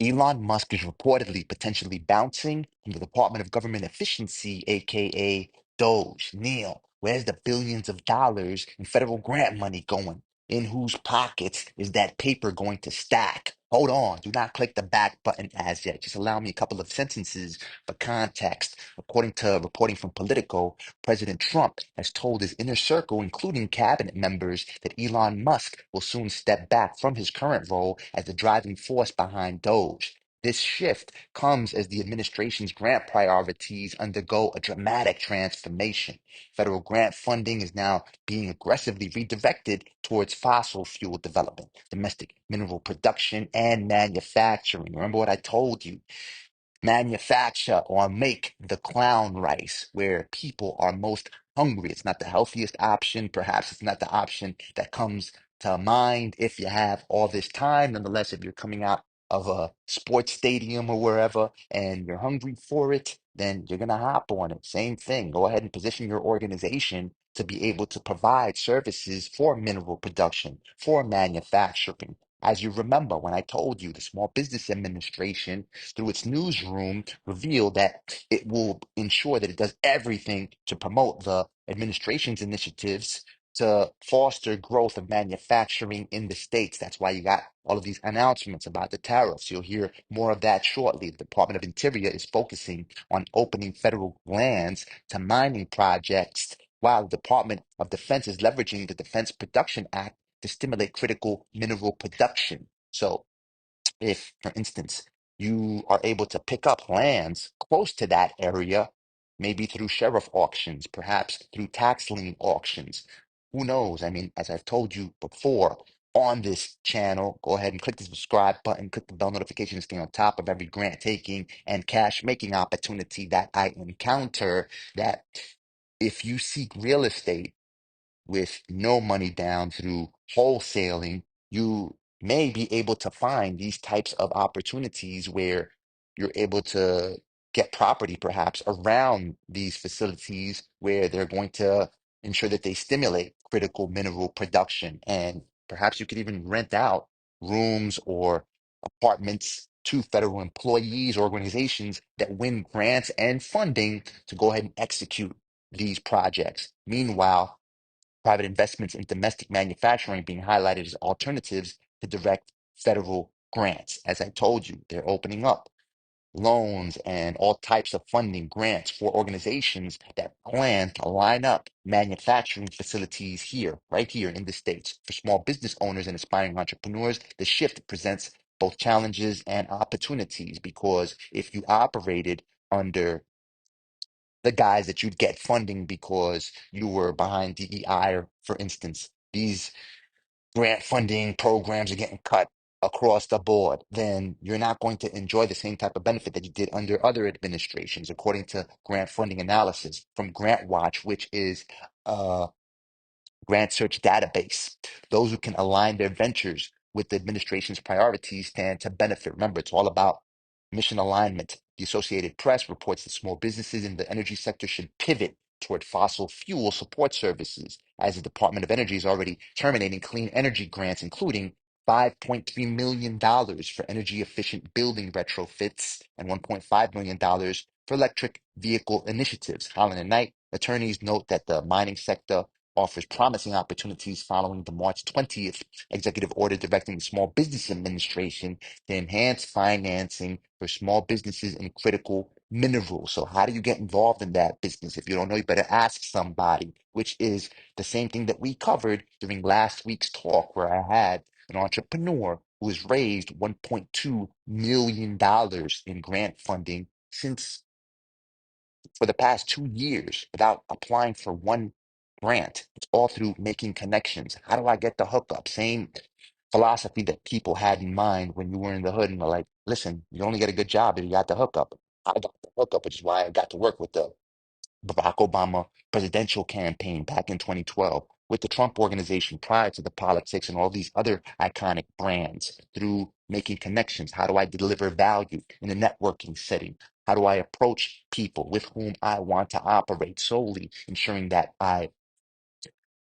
Elon Musk is reportedly potentially bouncing from the Department of Government Efficiency, aka DOGE. Neil, where's the billions of dollars in federal grant money going? In whose pockets is that paper going to stack? Hold on, do not click the back button as yet. Just allow me a couple of sentences for context. According to reporting from Politico, President Trump has told his inner circle, including cabinet members, that Elon Musk will soon step back from his current role as the driving force behind DOGE. This shift comes as the administration's grant priorities undergo a dramatic transformation. Federal grant funding is now being aggressively redirected towards fossil fuel development, domestic mineral production, and manufacturing. Remember what I told you? Manufacture or make the clown rice where people are most hungry. It's not the healthiest option. Perhaps it's not the option that comes to mind if you have all this time. Nonetheless, if you're coming out of a sports stadium or wherever and you're hungry for it, then you're going to hop on it. Same thing. Go ahead and position your organization to be able to provide services for mineral production, for manufacturing. As you remember, when I told you the Small Business Administration through its newsroom, revealed that it will ensure that it does everything to promote the administration's initiatives to foster growth of manufacturing in the states. That's why you got all of these announcements about the tariffs. You'll hear more of that shortly. The Department of Interior is focusing on opening federal lands to mining projects, while the Department of Defense is leveraging the Defense Production Act to stimulate critical mineral production. So, if, for instance, you are able to pick up lands close to that area, maybe through sheriff auctions, perhaps through tax lien auctions, who knows? I mean, as I've told you before on this channel, go ahead and click the subscribe button, click the bell notification to stay on top of every grant taking and cash making opportunity that I encounter. That if you seek real estate, with no money down through wholesaling, you may be able to find these types of opportunities where you're able to get property perhaps around these facilities where they're going to ensure that they stimulate critical mineral production. And perhaps you could even rent out rooms or apartments to federal employees, organizations that win grants and funding to go ahead and execute these projects. Meanwhile, private investments in domestic manufacturing being highlighted as alternatives to direct federal grants. As I told you, they're opening up loans and all types of funding grants for organizations that plan to line up manufacturing facilities here, right here in the States. For small business owners and aspiring entrepreneurs, the shift presents both challenges and opportunities because if you operated under the guys that you'd get funding because you were behind DEI, or for instance, these grant funding programs are getting cut across the board, then you're not going to enjoy the same type of benefit that you did under other administrations, according to grant funding analysis from Grant Watch, which is Grant Search database. Those who can align their ventures with the administration's priorities stand to benefit. Remember, it's all about mission alignment. The Associated Press reports that small businesses in the energy sector should pivot toward fossil fuel support services, as the Department of Energy is already terminating clean energy grants, including $5.3 million for energy efficient building retrofits and $1.5 million for electric vehicle initiatives. Holland and Knight attorneys note that the mining sector offers promising opportunities following the March 20th executive order directing the Small Business Administration to enhance financing for small businesses in critical minerals. So, how do you get involved in that business? If you don't know, you better ask somebody, which is the same thing that we covered during last week's talk, where I had an entrepreneur who has raised $1.2 million in grant funding since for the past 2 years without applying for one grant. It's all through making connections. How do I get the hookup? Same philosophy that people had in mind when you were in the hood and were like, listen, you only get a good job if you got the hookup. I got the hookup, which is why I got to work with the Barack Obama presidential campaign back in 2012, with the Trump organization prior to the politics and all these other iconic brands through making connections. How do I deliver value in a networking setting? How do I approach people with whom I want to operate solely, ensuring that I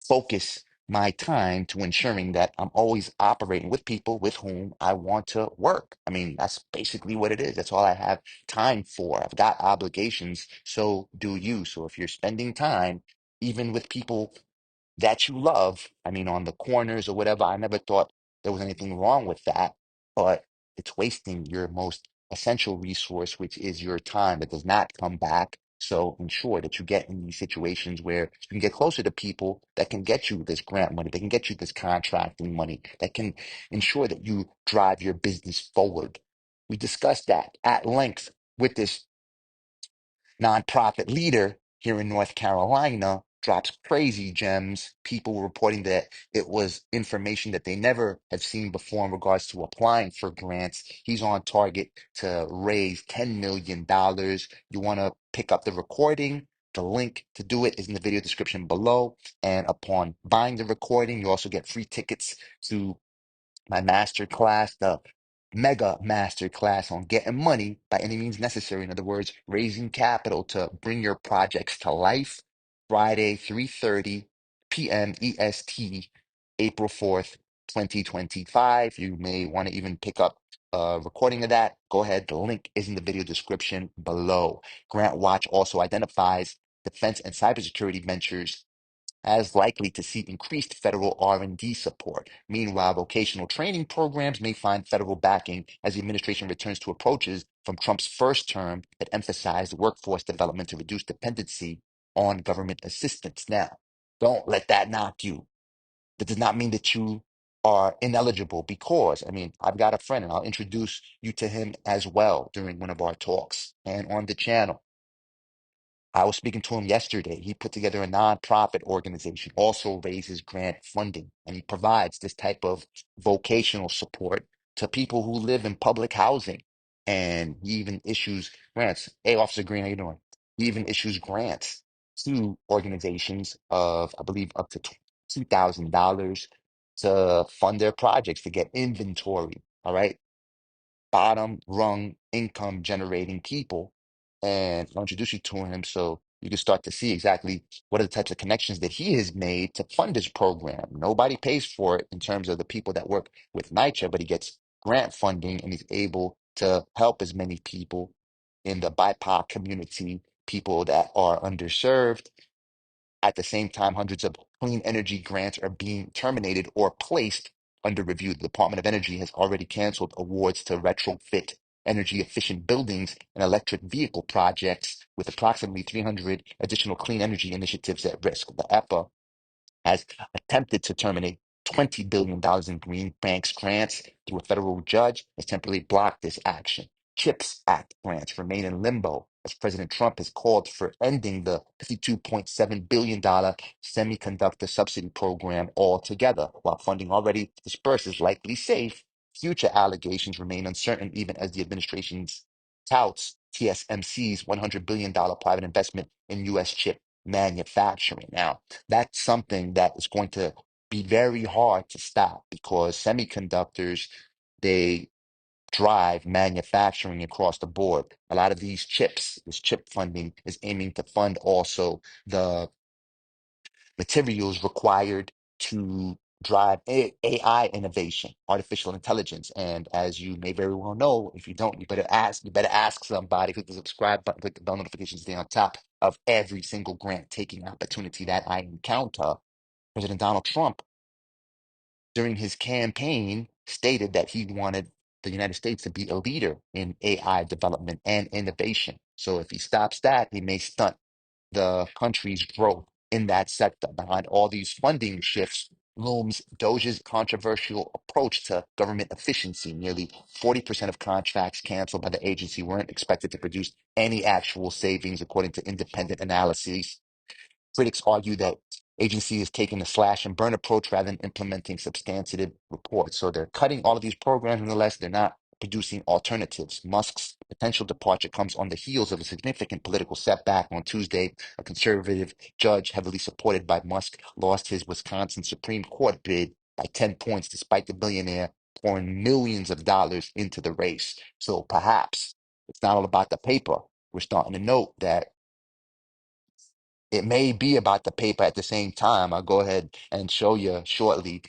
focus my time to ensuring that I'm always operating with people with whom I want to work. I mean, that's basically what it is. That's all I have time for. I've got obligations, so do you. So if you're spending time, even with people that you love, I mean, on the corners or whatever, I never thought there was anything wrong with that, but it's wasting your most essential resource, which is your time that does not come back. So ensure that you get in these situations where you can get closer to people that can get you this grant money, they can get you this contracting money, that can ensure that you drive your business forward. We discussed that at length with this nonprofit leader here in North Carolina drops crazy gems. People were reporting that it was information that they never have seen before in regards to applying for grants. He's on target to raise $10 million. You want to pick up the recording. The link to do it is in the video description below. And upon buying the recording, you also get free tickets to my master class, the mega master class on getting money by any means necessary. In other words, raising capital to bring your projects to life. Friday, 3:30 p.m. EST, April 4th, 2025. You may want to even pick up a recording of that. Go ahead. The link is in the video description below. Grant Watch also identifies defense and cybersecurity ventures as likely to see increased federal R&D support. Meanwhile, vocational training programs may find federal backing as the administration returns to approaches from Trump's first term that emphasized workforce development to reduce dependency on government assistance. Now, don't let that knock you. That does not mean that you are ineligible because, I mean, I've got a friend and I'll introduce you to him as well during one of our talks and on the channel. I was speaking to him yesterday. He put together a nonprofit organization, also raises grant funding, and he provides this type of vocational support to people who live in public housing. And he even issues grants. Hey, Officer Green, how you doing? He even issues grants to organizations of, I believe, up to $2,000 to fund their projects to get inventory. All right, bottom rung income generating people. And I'll introduce you to him so you can start to see exactly what are the types of connections that he has made to fund his program. Nobody pays for it in terms of the people that work with NYCHA, but he gets grant funding and he's able to help as many people in the BIPOC community, people that are underserved. At the same time, hundreds of clean energy grants are being terminated or placed under review. The Department of Energy has already canceled awards to retrofit energy efficient buildings and electric vehicle projects, with approximately 300 additional clean energy initiatives at risk. The EPA has attempted to terminate $20 billion in green banks grants through a federal judge has temporarily blocked this action. CHIPS Act grants remain in limbo as President Trump has called for ending the $52.7 billion semiconductor subsidy program altogether. While funding already dispersed is likely safe, future allegations remain uncertain even as the administration's touts TSMC's $100 billion private investment in U.S. chip manufacturing. Now, that's something that is going to be very hard to stop because semiconductors, they drive manufacturing across the board. A lot of these chips, this chip funding is aiming to fund also the materials required to drive AI innovation, artificial intelligence. And as you may very well know, if you don't, you better ask somebody, click the subscribe button, click the bell notifications there on top of every single grant taking opportunity that I encounter. President Donald Trump, during his campaign, stated that he wanted the United States to be a leader in AI development and innovation. So if he stops that, he may stunt the country's growth in that sector. Behind all these funding shifts looms DOGE's controversial approach to government efficiency. Nearly 40% of contracts canceled by the agency weren't expected to produce any actual savings, according to independent analyses. Critics argue that agency is taking a slash and burn approach rather than implementing substantive reports. So they're cutting all of these programs, nonetheless, they're not producing alternatives. Musk's potential departure comes on the heels of a significant political setback. On Tuesday, a conservative judge heavily supported by Musk lost his Wisconsin Supreme Court bid by 10 points, despite the billionaire pouring millions of dollars into the race. So perhaps it's not all about the paper. We're starting to note that it may be about the paper at the same time. I'll go ahead and show you shortly.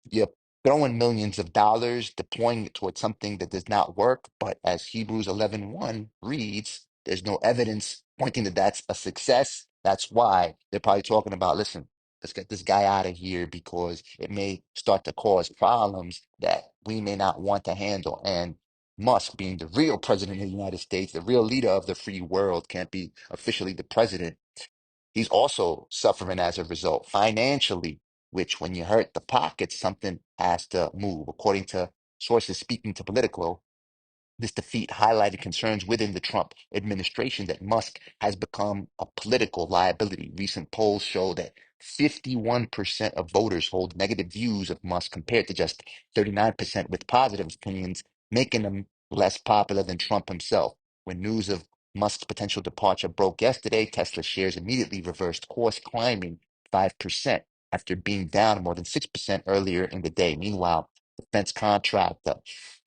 You're throwing millions of dollars, deploying it towards something that does not work. But as Hebrews 11:1 reads, there's no evidence pointing that that's a success. That's why they're probably talking about, listen, let's get this guy out of here because it may start to cause problems that we may not want to handle. And Musk, being the real president of the United States, the real leader of the free world, can't be officially the president. He's also suffering as a result financially, which when you hurt the pockets, something has to move. According to sources speaking to Politico, this defeat highlighted concerns within the Trump administration that Musk has become a political liability. Recent polls show that 51% of voters hold negative views of Musk compared to just 39% with positive opinions, making him less popular than Trump himself. When news of Musk's potential departure broke yesterday, Tesla shares immediately reversed course, climbing 5% after being down more than 6% earlier in the day. Meanwhile, defense contractor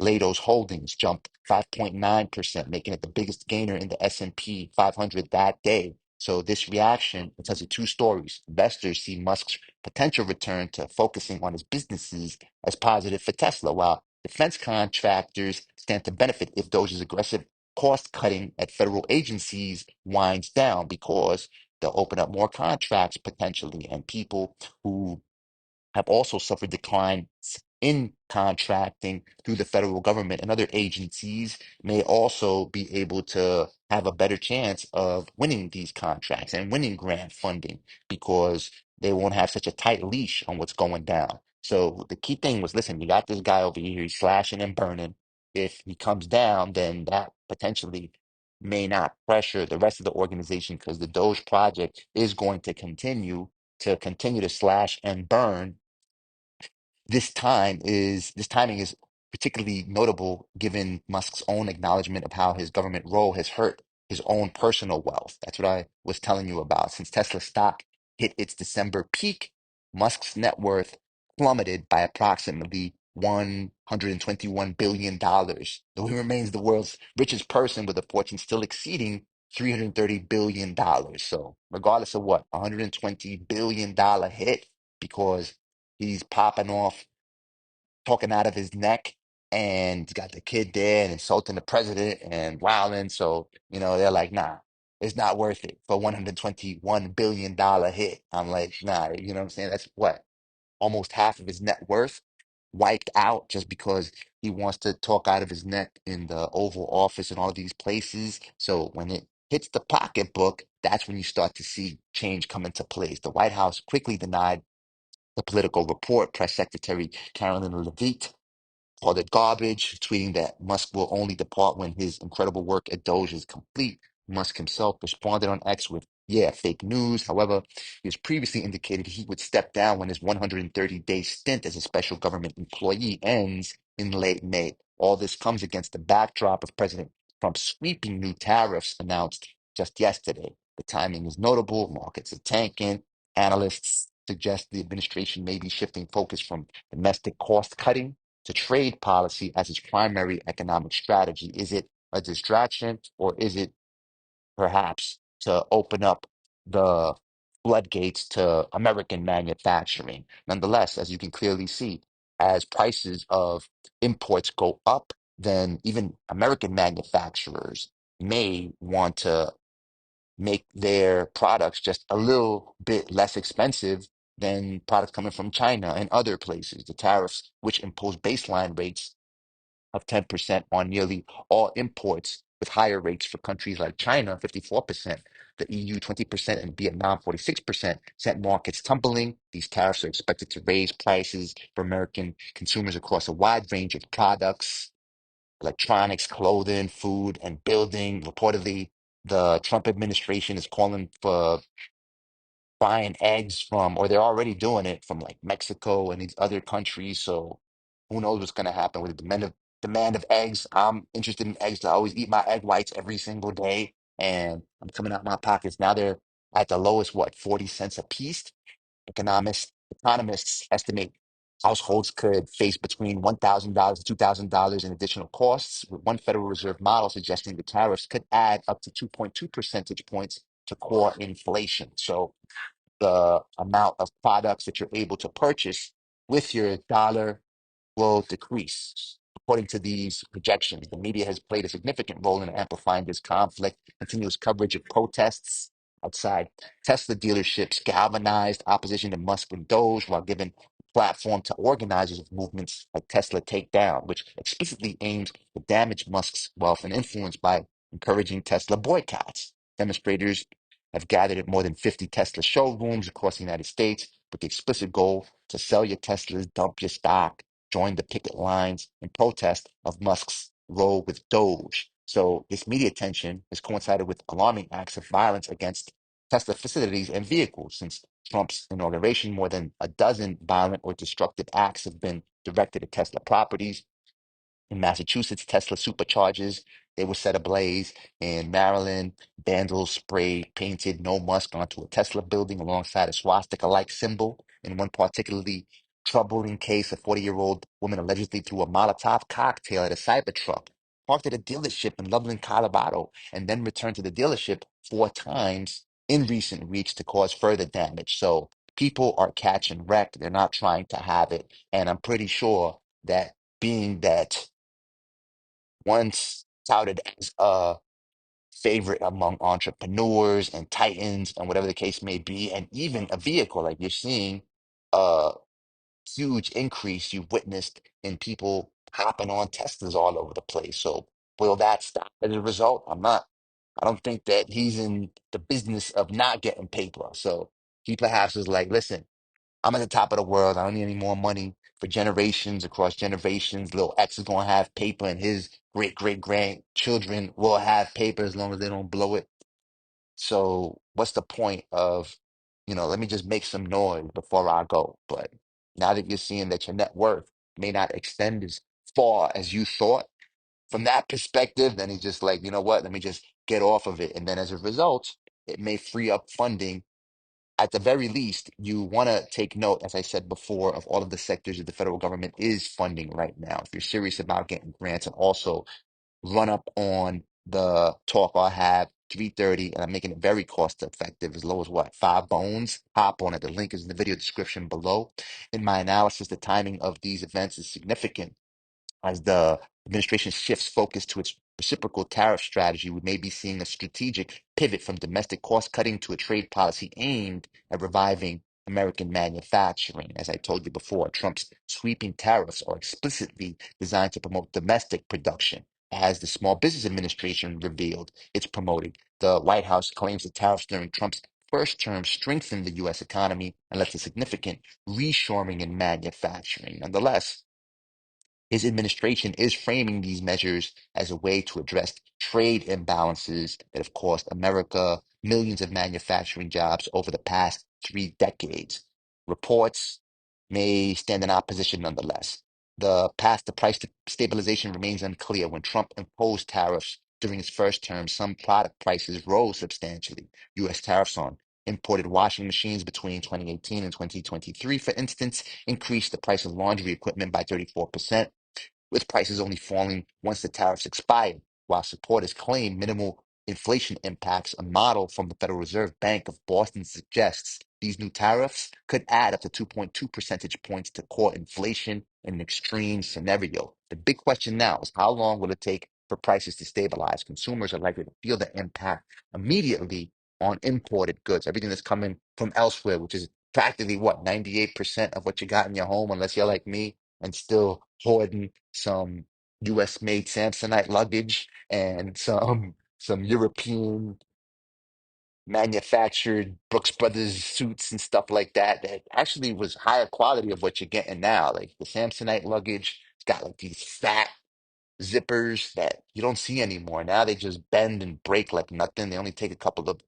Lados Holdings jumped 5.9%, making it the biggest gainer in the S&P 500 that day. So this reaction, it tells you two stories. Investors see Musk's potential return to focusing on his businesses as positive for Tesla, while defense contractors stand to benefit if DOGE's aggressive cost cutting at federal agencies winds down because they'll open up more contracts potentially, and people who have also suffered declines in contracting through the federal government and other agencies may also be able to have a better chance of winning these contracts and winning grant funding because they won't have such a tight leash on what's going down. So the key thing was, listen, you got this guy over here, he's slashing and burning. If he comes down, then that potentially may not pressure the rest of the organization because the Doge project is going to continue to slash and burn. This timing is particularly notable given Musk's own acknowledgement of how his government role has hurt his own personal wealth. That's what I was telling you about. Since Tesla stock hit its December peak, Musk's net worth plummeted by approximately $121 billion, though he remains the world's richest person with a fortune still exceeding $330 billion. So regardless of what, $120 billion hit because he's popping off, talking out of his neck, and he's got the kid there and insulting the president and wilding. So, they're like, nah, it's not worth it for $121 billion hit. I'm like, nah, you know what I'm saying? That's what? Almost half of his net worth wiped out just because he wants to talk out of his neck in the Oval Office and all these places. So when it hits the pocketbook, that's when you start to see change come into place. The White House quickly denied the political report. Press Secretary Carolyn Levitt called it garbage, tweeting that Musk will only depart when his incredible work at Doge is complete. Musk himself responded on X with, yeah, fake news. However, he has previously indicated he would step down when his 130-day stint as a special government employee ends in late May. All this comes against the backdrop of President Trump's sweeping new tariffs announced just yesterday. The timing is notable. Markets are tanking. Analysts suggest the administration may be shifting focus from domestic cost cutting to trade policy as its primary economic strategy. Is it a distraction or is it perhaps to open up the floodgates to American manufacturing? Nonetheless, as you can clearly see, as prices of imports go up, then even American manufacturers may want to make their products just a little bit less expensive than products coming from China and other places. The tariffs, which impose baseline rates of 10% on nearly all imports, with higher rates for countries like China, 54%, the EU, 20%, and Vietnam, 46%, sent markets tumbling. These tariffs are expected to raise prices for American consumers across a wide range of products, electronics, clothing, food, and building. Reportedly, the Trump administration is calling for buying eggs from, or they're already doing it from like Mexico and these other countries. So who knows what's going to happen with the demand of eggs. I'm interested in eggs. I always eat my egg whites every single day, and I'm coming out my pockets. Now they're at the lowest, what, 40 cents a piece? Economists estimate households could face between $1,000 to $2,000 in additional costs, with one Federal Reserve model suggesting the tariffs could add up to 2.2 percentage points to core inflation. So the amount of products that you're able to purchase with your dollar will decrease. According to these projections, the media has played a significant role in amplifying this conflict. Continuous coverage of protests outside Tesla dealerships galvanized opposition to Musk and Doge while giving platform to organizers of movements like Tesla Takedown, which explicitly aims to damage Musk's wealth and influence by encouraging Tesla boycotts. Demonstrators have gathered at more than 50 Tesla showrooms across the United States with the explicit goal to sell your Teslas, dump your stock, join the picket lines in protest of Musk's role with Doge. So this media attention has coincided with alarming acts of violence against Tesla facilities and vehicles. Since Trump's inauguration, more than a dozen violent or destructive acts have been directed at Tesla properties. In Massachusetts, Tesla superchargers, they were set ablaze. In Maryland, vandals spray painted "No Musk" onto a Tesla building alongside a swastika-like symbol. In one particularly troubling case, a 40-year-old woman allegedly threw a Molotov cocktail at a Cybertruck, parked at a dealership in Loveland, Colorado, and then returned to the dealership 4 times in recent weeks to cause further damage. So people are catching wreck. They're not trying to have it. And I'm pretty sure that being that once touted as a favorite among entrepreneurs and titans and whatever the case may be, and even a vehicle. Like you're seeing a huge increase you've witnessed in people hopping on Teslas all over the place. So will that stop as a result? I don't think that he's in the business of not getting paper. So he perhaps is like, listen, I'm at the top of the world. I don't need any more money for generations across generations. Little X is gonna have paper, and his great great grandchildren will have paper as long as they don't blow it. So what's the point of, let me just make some noise before I go. But now that you're seeing that your net worth may not extend as far as you thought from that perspective, then he's just like, you know what, let me just get off of it. And then as a result, it may free up funding. At the very least, you want to take note, as I said before, of all of the sectors that the federal government is funding right now. If you're serious about getting grants, and also run up on the talk I have 3:30, and I'm making it very cost effective, as low as what, 5 bones. Hop on it. The link is in the video description below. In my analysis, the timing of these events is significant as the administration shifts focus to its reciprocal tariff strategy. We may be seeing a strategic pivot from domestic cost cutting to a trade policy aimed at reviving American manufacturing. As I told you before, Trump's sweeping tariffs are explicitly designed to promote domestic production. As the Small Business Administration revealed, it's promoting. The White House claims the tariffs during Trump's first term strengthened the U.S. economy and led to significant reshoring in manufacturing. Nonetheless, his administration is framing these measures as a way to address trade imbalances that have cost America millions of manufacturing jobs over the past 3 decades. Reports may stand in opposition nonetheless. The path to price stabilization remains unclear. When Trump imposed tariffs during his first term, some product prices rose substantially. U.S. tariffs on imported washing machines between 2018 and 2023, for instance, increased the price of laundry equipment by 34%, with prices only falling once the tariffs expired. While supporters claim minimal inflation impacts, a model from the Federal Reserve Bank of Boston suggests these new tariffs could add up to 2.2 percentage points to core inflation in an extreme scenario. The big question now is, how long will it take for prices to stabilize? Consumers are likely to feel the impact immediately on imported goods, everything that's coming from elsewhere, which is practically what, 98% of what you got in your home, unless you're like me and still hoarding some US made Samsonite luggage and some European manufactured Brooks Brothers suits and stuff like that that actually was higher quality of what you're getting now. Like the Samsonite luggage, it's got like these fat zippers that you don't see anymore. Now they just bend and break like nothing. They only take a couple of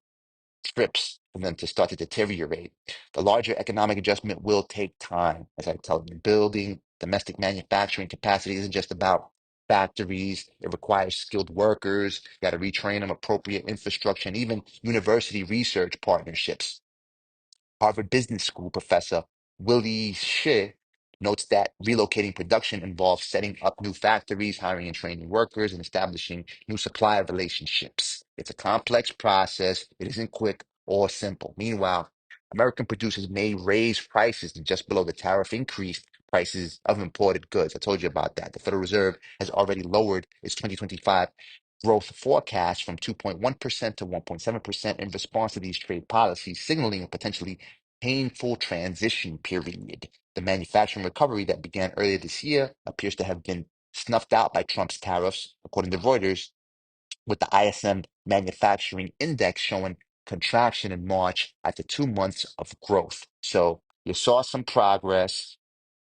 trips for them to start to deteriorate. The larger economic adjustment will take time. As I tell you, building domestic manufacturing capacity isn't just about factories. It requires skilled workers. You got to retrain them, appropriate infrastructure, and even university research partnerships. Harvard Business School professor Willie Shih notes that relocating production involves setting up new factories, hiring and training workers, and establishing new supplier relationships. It's a complex process. It isn't quick or simple. Meanwhile, American producers may raise prices to just below the tariff increase prices of imported goods. I told you about that. The Federal Reserve has already lowered its 2025 growth forecast from 2.1% to 1.7% in response to these trade policies, signaling a potentially painful transition period. The manufacturing recovery that began earlier this year appears to have been snuffed out by Trump's tariffs, according to Reuters, with the ISM Manufacturing Index showing contraction in March after 2 months of growth. So you saw some progress,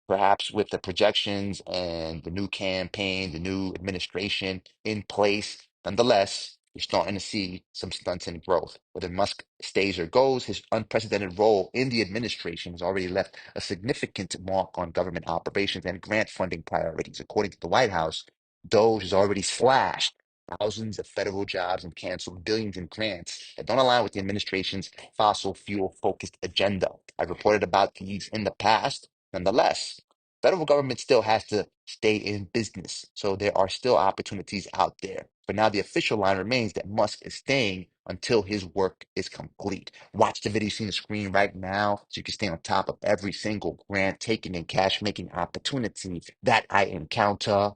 perhaps with the projections and the new campaign, the new administration in place. Nonetheless, you're starting to see some stunts in growth. Whether Musk stays or goes, his unprecedented role in the administration has already left a significant mark on government operations and grant funding priorities. According to the White House, DOGE has already slashed thousands of federal jobs and canceled billions in grants that don't align with the administration's fossil fuel focused agenda. I've reported about these in the past. Nonetheless, federal government still has to stay in business. So there are still opportunities out there. For now, the official line remains that Musk is staying until his work is complete. Watch the video you see on the screen right now so you can stay on top of every single grant taken and cash making opportunity that I encounter.